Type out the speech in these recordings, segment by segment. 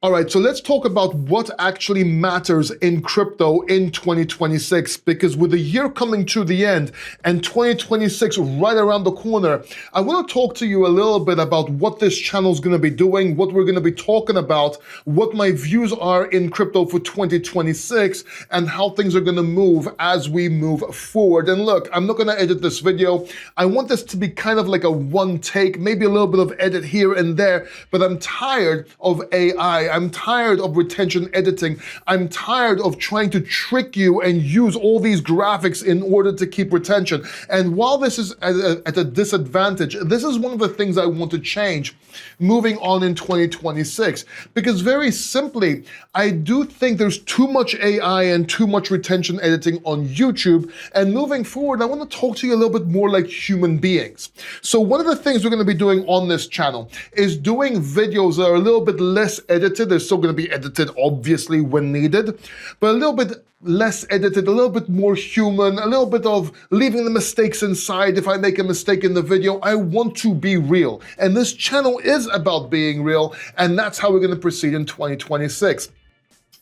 All right, so let's talk about what actually matters in crypto in 2026, because with the year coming to the end and 2026 right around the corner, I want to talk to you a little bit about what this channel is going to be doing, what we're going to be talking about, what my views are in crypto for 2026, and how things are going to move as we move forward. And look, I'm not going to edit this video. I want this to be kind of like a one take, maybe a little bit of edit here and there, but I'm tired of AI. I'm tired of retention editing. I'm tired of trying to trick you and use all these graphics in order to keep retention. And while this is at a disadvantage, this is one of the things I want to change moving on in 2026. Because very simply, I do think there's too much AI and too much retention editing on YouTube. And moving forward, I want to talk to you a little bit more like human beings. So one of the things we're going to be doing on this channel is doing videos that are a little bit less edited. They're still going to be edited, obviously, when needed, but a little bit less edited, a little bit more human, a little bit of leaving the mistakes inside. If I make a mistake in the video, I want to be real. And this channel is about being real, and that's how we're going to proceed in 2026.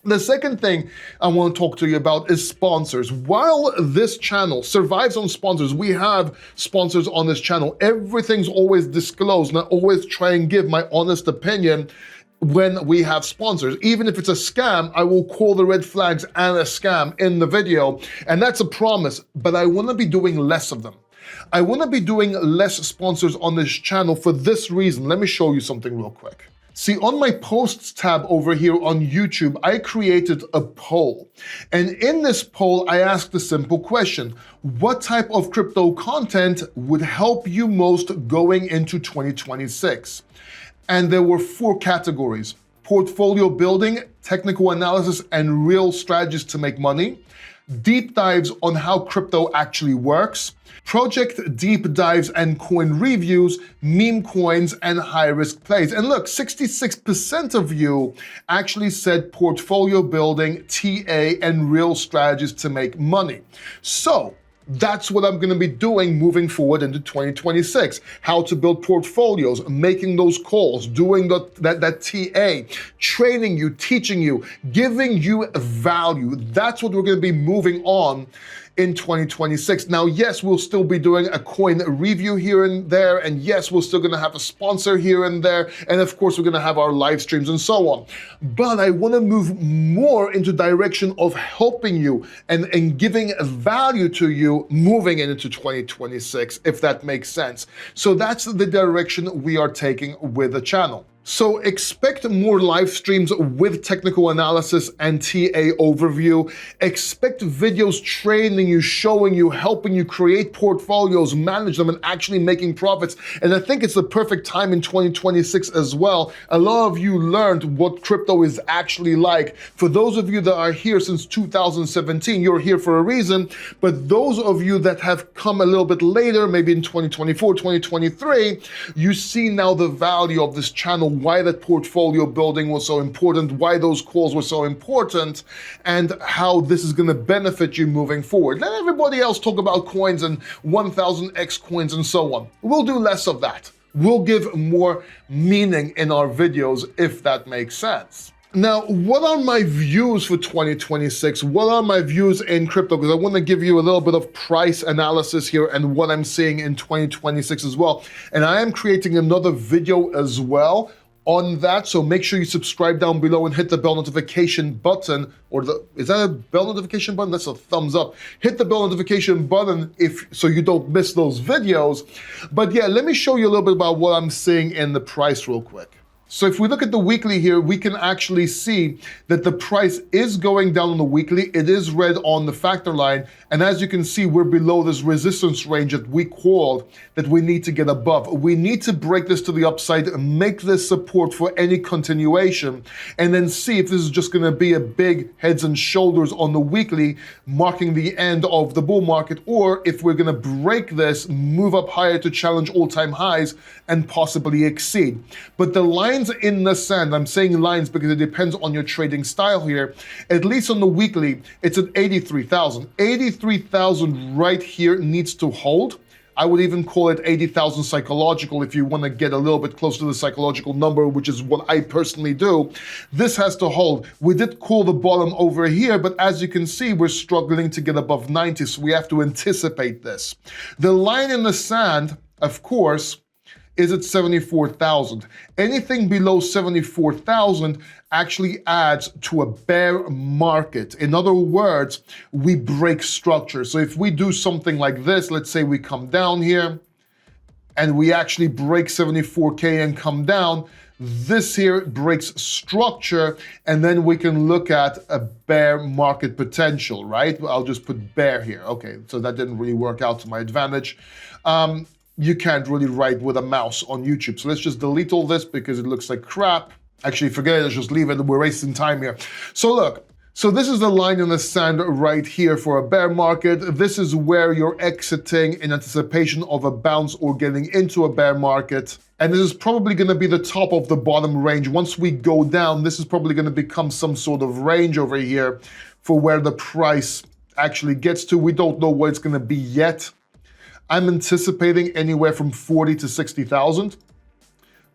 The second thing I want to talk to you about is sponsors. While this channel survives on sponsors, we have sponsors on this channel. Everything's always disclosed, and I always try and give my honest opinion when we have sponsors. Even if it's a scam, I will call the red flags and a scam in the video, and that's a promise, but I want to be doing less of them. I want to be doing less sponsors on this channel for this reason. Let me show you something real quick. See, on my posts tab over here on YouTube, I created a poll. And in this poll, I asked a simple question. What type of crypto content would help you most going into 2026? And there were 4 categories: portfolio building, technical analysis, and real strategies to make money, deep dives on how crypto actually works, project deep dives and coin reviews, meme coins, and high-risk plays. And look, 66% of you actually said portfolio building, TA, and real strategies to make money. So that's what I'm going to be doing moving forward into 2026. How to build portfolios, making those calls, doing that TA, training you, teaching you, giving you value. That's what we're going to be moving on in 2026. Now, yes, we'll still be doing a coin review here and there, and yes, we're still gonna have a sponsor here and there, and of course, we're gonna have our live streams and so on. But I wanna move more into direction of helping you and giving value to you moving into 2026, if that makes sense. So that's the direction we are taking with the channel. So expect more live streams with technical analysis and TA overview. Expect videos training you, showing you, helping you create portfolios, manage them, and actually making profits. And I think it's the perfect time in 2026 as well. A lot of you learned what crypto is actually like. For those of you that are here since 2017, you're here for a reason. But those of you that have come a little bit later, maybe in 2024, 2023, you see now the value of this channel, why that portfolio building was so important, why those calls were so important, and how this is going to benefit you moving forward. Let everybody else talk about coins and 1000x coins and so on. We'll do less of that. We'll give more meaning in our videos, if that makes sense. Now, what are my views for 2026? What are my views in crypto? Because I want to give you a little bit of price analysis here and what I'm seeing in 2026 as well. And I am creating another video as well on that, so make sure you subscribe down below and hit the bell notification button, or is that a bell notification button? That's a thumbs up. Hit the bell notification button so you don't miss those videos. But yeah, let me show you a little bit about what I'm seeing in the price real quick. So if we look at the weekly here, we can actually see that the price is going down on the weekly. It is red on the factor line. And as you can see, we're below this resistance range that we called that we need to get above. We need to break this to the upside, make this support for any continuation, and then see if this is just gonna be a big heads and shoulders on the weekly, marking the end of the bull market, or if we're gonna break this, move up higher to challenge all-time highs and possibly exceed. But the lines in the sand, I'm saying lines because it depends on your trading style here, at least on the weekly, it's at 83,000. 83,000 right here needs to hold. I would even call it 80,000 psychological if you want to get a little bit close to the psychological number, which is what I personally do. This has to hold. We did call the bottom over here, but as you can see, we're struggling to get above 90, so we have to anticipate this. The line in the sand, of course, is at 74,000. Anything below 74,000 actually adds to a bear market. In other words, we break structure. So if we do something like this, let's say we come down here and we actually break 74K and come down, this here breaks structure, and then we can look at a bear market potential, right? I'll just put bear here. Okay, so that didn't really work out to my advantage. You can't really write with a mouse on YouTube. So let's just delete all this because it looks like crap. Actually, forget it, let's just leave it. We're wasting time here. So look, so this is the line in the sand right here for a bear market. This is where you're exiting in anticipation of a bounce or getting into a bear market. And this is probably gonna be the top of the bottom range. Once we go down, this is probably gonna become some sort of range over here for where the price actually gets to. We don't know what it's gonna be yet. I'm anticipating anywhere from 40 to 60,000.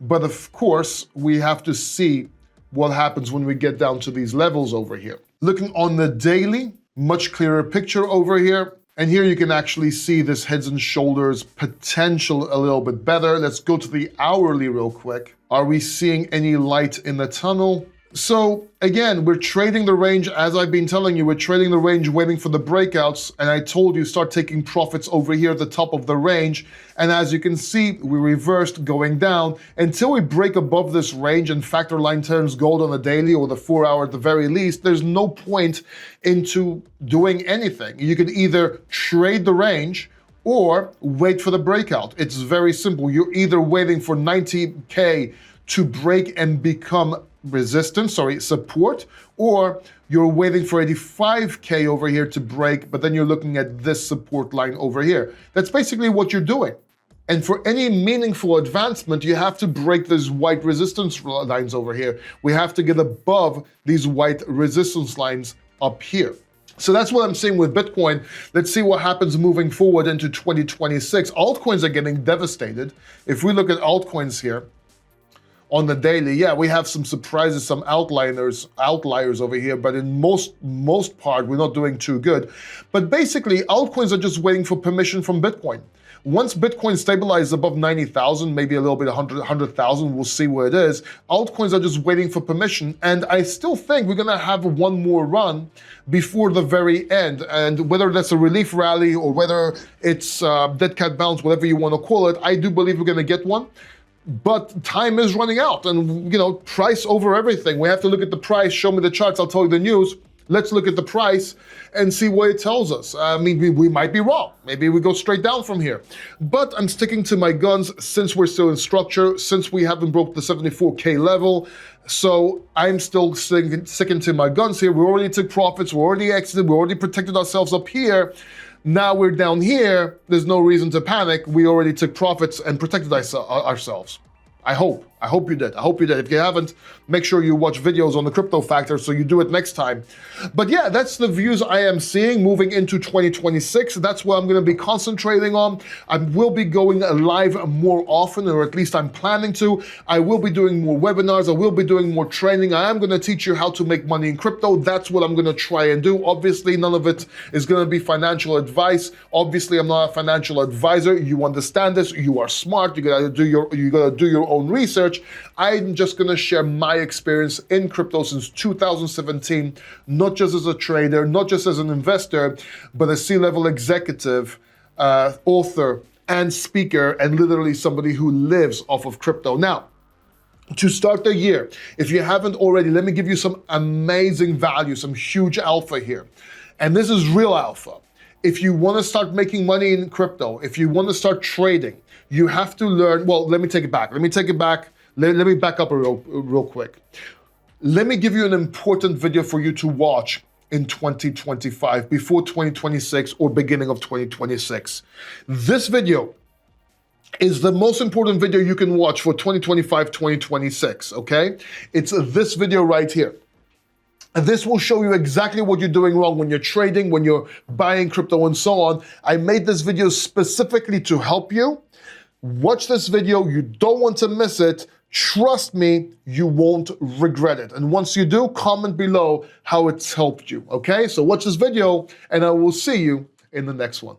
But of course, we have to see what happens when we get down to these levels over here. Looking on the daily, much clearer picture over here. And here you can actually see this heads and shoulders potential a little bit better. Let's go to the hourly real quick. Are we seeing any light in the tunnel? So again, we're trading the range, as I've been telling you, we're trading the range waiting for the breakouts, and I told you start taking profits over here at the top of the range, and as you can see, we reversed going down until we break above this range and factor line turns gold on the daily or the 4 hour at the very least. There's no point into doing anything. You can either trade the range or wait for the breakout. It's very simple. You're either waiting for 90K to break and become support, or you're waiting for 85K over here to break, but then you're looking at this support line over here. That's basically what you're doing. And for any meaningful advancement, you have to break these white resistance lines over here. We have to get above these white resistance lines up here. So that's what I'm seeing with Bitcoin. Let's see what happens moving forward into 2026. Altcoins are getting devastated. If we look at altcoins here, on the daily, yeah, we have some surprises, some outliers over here, but in most part, we're not doing too good. But basically, altcoins are just waiting for permission from Bitcoin. Once Bitcoin stabilizes above 90,000, maybe a little bit 100,000, we'll see where it is. Altcoins are just waiting for permission, and I still think we're gonna have one more run before the very end. And whether that's a relief rally or whether it's dead cat bounce, whatever you wanna call it, I do believe we're gonna get one. But time is running out, and price over everything. We have to look at the price, show me the charts, I'll tell you the news. Let's look at the price and see what it tells us. I mean, we might be wrong. Maybe we go straight down from here. But I'm sticking to my guns since we're still in structure, since we haven't broke the 74K level. So I'm still sticking to my guns here. We already took profits, we already exited, we already protected ourselves up here. Now we're down here, there's no reason to panic. We already took profits and protected ourselves. I hope you did. If you haven't, make sure you watch videos on the crypto factor so you do it next time. But yeah, that's the views I am seeing moving into 2026. That's what I'm gonna be concentrating on. I will be going live more often, or at least I'm planning to. I will be doing more webinars. I will be doing more training. I am gonna teach you how to make money in crypto. That's what I'm gonna try and do. Obviously, none of it is gonna be financial advice. Obviously, I'm not a financial advisor. You understand this, you are smart, you gotta do your own research. I'm just gonna share my experience in crypto since 2017, not just as a trader, not just as an investor, but a C-level executive, author, and speaker, and literally somebody who lives off of crypto. Now, to start the year, if you haven't already, let me give you some amazing value, some huge alpha here. And this is real alpha. If you wanna start making money in crypto, if you wanna start trading, you have to learn, well, let me take it back. Let me back up real quick. Let me give you an important video for you to watch in 2025, before 2026 or beginning of 2026. This video is the most important video you can watch for 2025, 2026, okay? It's this video right here. And this will show you exactly what you're doing wrong when you're trading, when you're buying crypto and so on. I made this video specifically to help you. Watch this video, you don't want to miss it. Trust me, you won't regret it. And once you do, comment below how it's helped you, okay? So watch this video and I will see you in the next one.